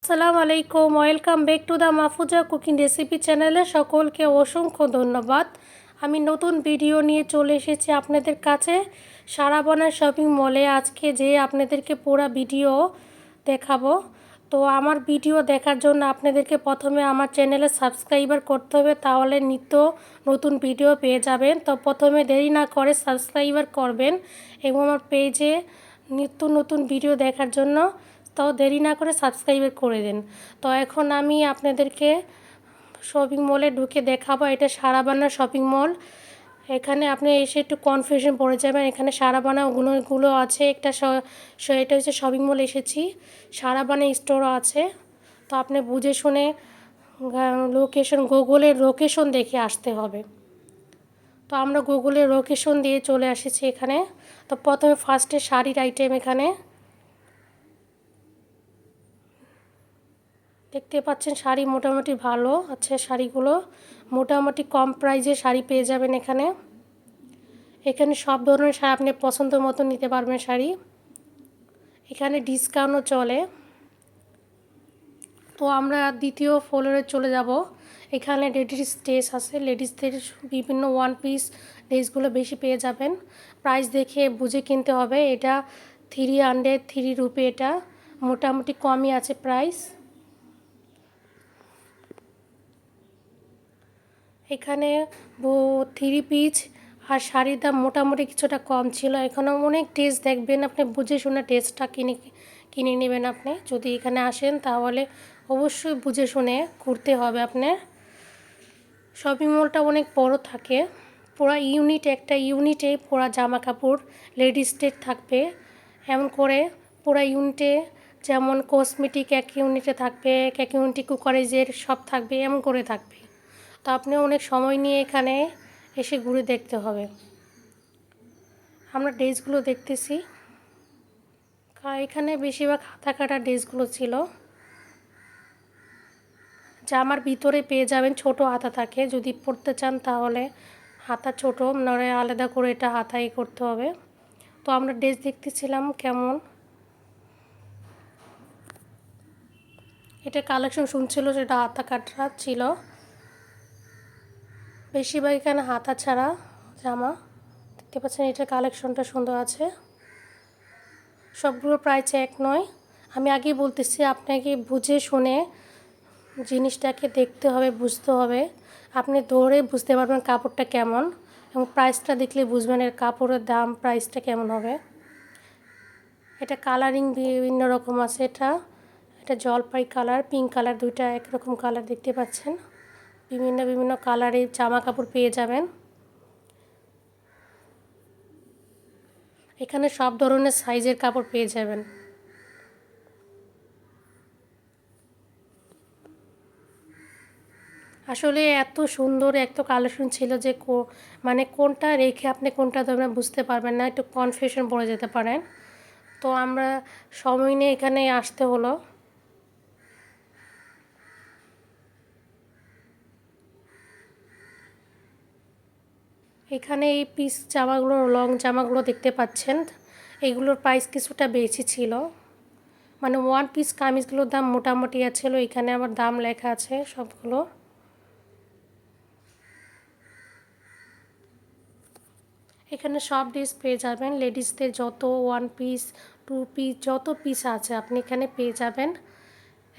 আসসালামু আলাইকুম, welcome back to the Mahfuza cooking recipe চ্যানেলে সকলকে অসংখ্য ধন্যবাদ। আমি নতুন ভিডিও নিয়ে চলে এসেছি আপনাদের কাছে সারাবনা শপিং মলে। আজকে যে আপনাদেরকে পুরো ভিডিও দেখাবো। তো আমার ভিডিও দেখার জন্য আপনাদেরকে প্রথমে আমার চ্যানেলে সাবস্ক্রাইবার করতে হবে, তাহলে নিত্য নতুন ভিডিও পেয়ে যাবেন। তো প্রথমে দেরি না করে সাবস্ক্রাইবার করবেন এবং আমার পেজে নিত্য নতুন ভিডিও দেখার জন্য তো দেরি না করে সাবস্ক্রাইব করে দিন। তো এখন আমি আপনাদেরকে শপিং মলে ঢুকে দেখাবো। এটা সারাবানা শপিং মল। এখানে আপনি এসে একটু কনফিউশন পড়ে যাবেন। এখানে সারাবানা গুলো আছে। এটা হচ্ছে শপিং মল এসেছি, সারাবানা স্টোরও আছে। তো আপনি বুঝে শুনে গুগলের লোকেশন দেখে আসতে হবে। তো আমরা গুগলের লোকেশন দিয়ে চলে এসেছি এখানে। তো প্রথমে ফার্স্টে শাড়ির আইটেম এখানে দেখতে পাচ্ছেন। শাড়ি মোটামুটি ভালো আছে, শাড়িগুলো মোটামুটি কম প্রাইসে শাড়ি পেয়ে যাবেন এখানে। এখানে সব ধরনের শাড়ি আপনি পছন্দ মতো নিতে পারবেন শাড়ি। এখানে ডিসকাউন্টও চলে। তো আমরা দ্বিতীয় ফ্লোরে চলে যাব। এখানে লেডিস ড্রেস আছে, লেডিসদের বিভিন্ন ওয়ান পিস ড্রেসগুলো বেশি পেয়ে যাবেন। প্রাইস দেখে বুঝে কিনতে হবে। এটা 303 রুপি, এটা মোটামুটি কমই আছে প্রাইস। এখানে 3 পিস আর শাড়ির দাম মোটামুটি কিছুটা কম ছিল। এখানে অনেক ড্রেস দেখবেন, আপনি বুঝে শুনে ড্রেসটা কিনে নেবেন। আপনি যদি এখানে আসেন তাহলে অবশ্যই বুঝে শুনে ঘুরতে হবে আপনার। শপিং মলটা অনেক বড় থাকে, পুরো একটা ইউনিটে পুরো জামা কাপড় লেডিসদের থাকবে। এমন করে পুরো ইউনিটে, যেমন কসমেটিক এক ইউনিটে থাকবে, এক ইউনিটে কুকারেজের সব থাকবে, এমন করে থাকবে। তো আপনি অনেক সময় নিয়ে এখানে এসে ঘুরে দেখতে হবে। আমরা ড্রেসগুলো দেখতেছি, এখানে বেশিরভাগ হাতা কাটা ড্রেসগুলো ছিল। জামার ভিতরে পেয়ে যাবেন, ছোট হাতা থাকে, যদি পরতে চান তাহলে হাতা ছোট, নয় আলাদা করে এটা হাতাই করতে হবে। তো আমরা ড্রেস দেখতেছিলাম কেমন এটা কালেকশন শুনছিল, সেটা হাতা কাটা ছিল বেশিরভাগ। এখানে হাতা ছাড়া জামা দেখতে পাচ্ছেন। এটার কালেকশনটা সুন্দর আছে। সবগুলো প্রাইস এক নয়। আমি আগেই বলতেছি, আপনাকে বুঝে শুনে জিনিসটাকে দেখতে হবে, বুঝতে হবে। আপনি ধরে বুঝতে পারবেন কাপড়টা কেমন, এবং প্রাইসটা দেখলে বুঝবেন এর কাপড়ের দাম, প্রাইসটা কেমন হবে। এটা কালারিং বিভিন্ন রকম আছে। এটা জলপাই কালার, পিঙ্ক কালার, দুইটা একরকম কালার দেখতে পাচ্ছেন। বিভিন্ন বিভিন্ন কালারের জামা কাপড় পেয়ে যাবেন। এখানে সব ধরনের সাইজের কাপড় পেয়ে যাবেন। আসলে এত সুন্দর এত কালেকশন ছিল যে মানে কোনটা রেখে আপনি কোনটা ধরনের বুঝতে পারবেন না, একটু কনফিউশন পড়ে যেতে পারেন। তো আমরা সময় নিয়ে এখানে আসতে হলো। এখানে এই পিস জামাগুলো, লং জামাগুলো দেখতে পাচ্ছেন, এগুলোর প্রাইস কিছুটা বেশি ছিল। মানে ওয়ান পিস কামিজগুলোর দাম মোটামুটি ছিল। এখানে আবার দাম লেখা আছে সবগুলো। এখানে সব ড্রেস পেয়ে যাবেন, লেডিসদের যত ওয়ান পিস, টু পিস, যত পিস আছে আপনি এখানে পেয়ে যাবেন।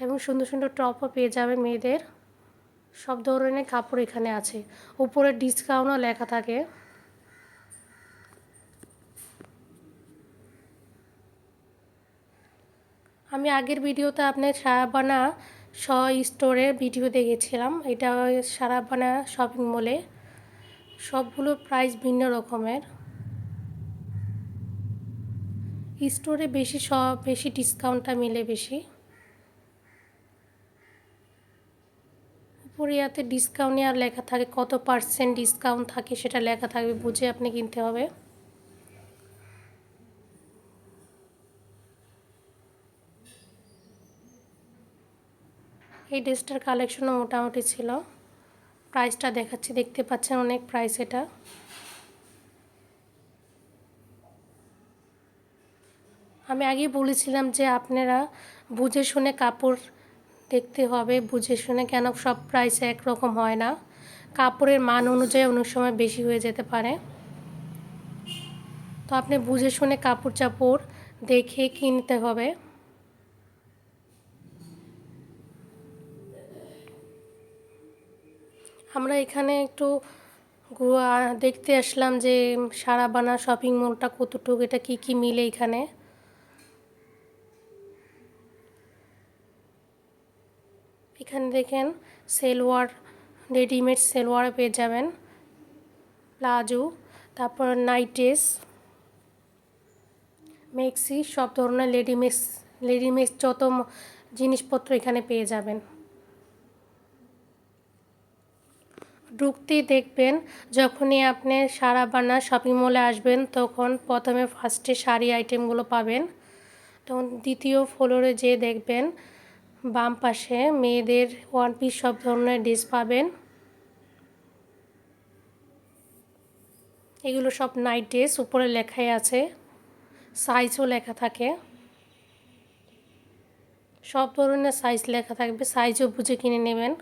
এবং সুন্দর সুন্দর টপও পেয়ে যাবেন মেয়েদের। সব ধরনের কাপড় এখানে আছে। উপরে ডিসকাউন্টও লেখা থাকে। আমি আগের ভিডিওতে আপনার সারাবানা স্টোরের ভিডিও দেখেছিলাম। এটা সারাবানা শপিং মলে সবগুলো প্রাইস ভিন্ন রকমের। স্টোরে বেশি ডিসকাউন্টটা মিলে বেশি। উপরে ইয়াতে ডিসকাউন্ট আর লেখা থাকে, কত % ডিসকাউন্ট থাকে সেটা লেখা থাকবে, বুঝে আপনি কিনতে হবে। এই ড্রেসটার কালেকশনও মোটামুটি ছিল। প্রাইসটা দেখাচ্ছি, দেখতে পাচ্ছেন অনেক প্রাইস এটা। আমি আগেই বলেছিলাম যে আপনারা বুঝে শুনে কাপড় দেখতে হবে বুঝে শুনে, কেন সব প্রাইস একরকম হয় না, কাপড়ের মান অনুযায়ী অনেক সময় বেশি হয়ে যেতে পারে। তো আপনি বুঝে শুনে কাপড় চাপড় দেখে কিনতে হবে। আমরা এখানে একটু দেখতে আসলাম যে সারাবানা শপিং মলটা কতটুকু, এটা কি কি মিলে এখানে। এখানে দেখেন সেলোয়ার, রেডিমেড সেলোয়ার পেয়ে যাবেন, প্লাজো, তারপর নাইট ড্রেস, মেক্সি, সব ধরনের লেডিমেক্স যত জিনিসপত্র এখানে পেয়ে যাবেন। ঢুকতেই দেখবেন, যখনই আপনি সারাবানা শপিং মলে আসবেন তখন প্রথমে ফার্স্টে শাড়ি আইটেমগুলো পাবেন। তখন দ্বিতীয় ফ্লোরে যেয়ে দেখবেন বাম পাশে মেয়েদের ওয়ান পিস সব ধরনের ড্রেস পাবেন। এগুলো সব নাইট ড্রেস, উপরে লেখাই আছে, সাইজও লেখা থাকে, সব ধরনের সাইজ লেখা থাকবে, সাইজও বুঝে কিনে নেবেন।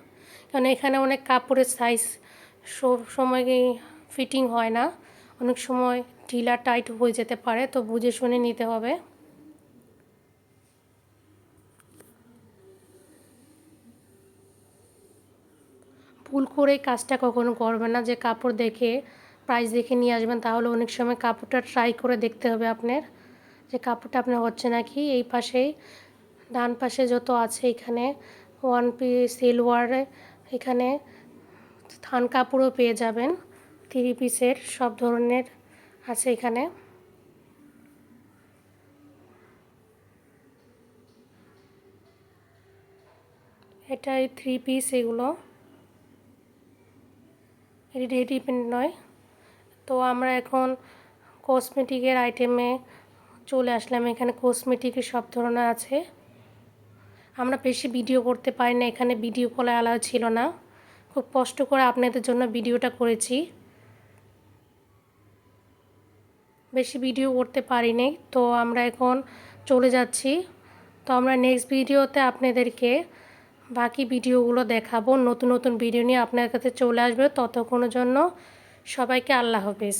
কারণ এখানে অনেক কাপড়ের সাইজ সব সময় ফিটিং হয় না, অনেক সময় ঢিলা টাইট হয়ে যেতে পারে, তো বুঝে শুনে নিতে হবে। ভুল করে কাজটা কখনো করবেন না যে কাপড় দেখে প্রাইস দেখে নিয়ে আসবেন, তাহলে অনেক সময় কাপড়টা ট্রাই করে দেখতে হবে আপনার যে কাপড়টা আপনার হচ্ছে নাকি। এই পাশেই ডান পাশে যত আছে এখানে ওয়ান পিস সিলওয়ারে, এখানে থান কাপড়ও পেয়ে যাবেন, থ্রি পিসের সব ধরনের আছে এখানে। এটা থ্রি পিস, এগুলো রেডিমেড নয়। তো আমরা এখন কসমেটিকের আইটেমে চলে আসলাম। এখানে কসমেটিকের সব ধরনের আছে। আমরা বেশি ভিডিও করতে পারি না, এখানে ভিডিও কলে অ্যালাউ ছিল না, খুব কষ্ট করে আপনাদের জন্য ভিডিওটা করেছি, বেশি ভিডিও করতে পারিনি। তো আমরা এখন চলে যাচ্ছি। তো আমরা নেক্সট ভিডিওতে আপনাদেরকে বাকি ভিডিওগুলো দেখাবো, নতুন নতুন ভিডিও নিয়ে আপনার কাছে চলে আসবে। ততক্ষণের জন্য সবাইকে আল্লাহ হাফেজ।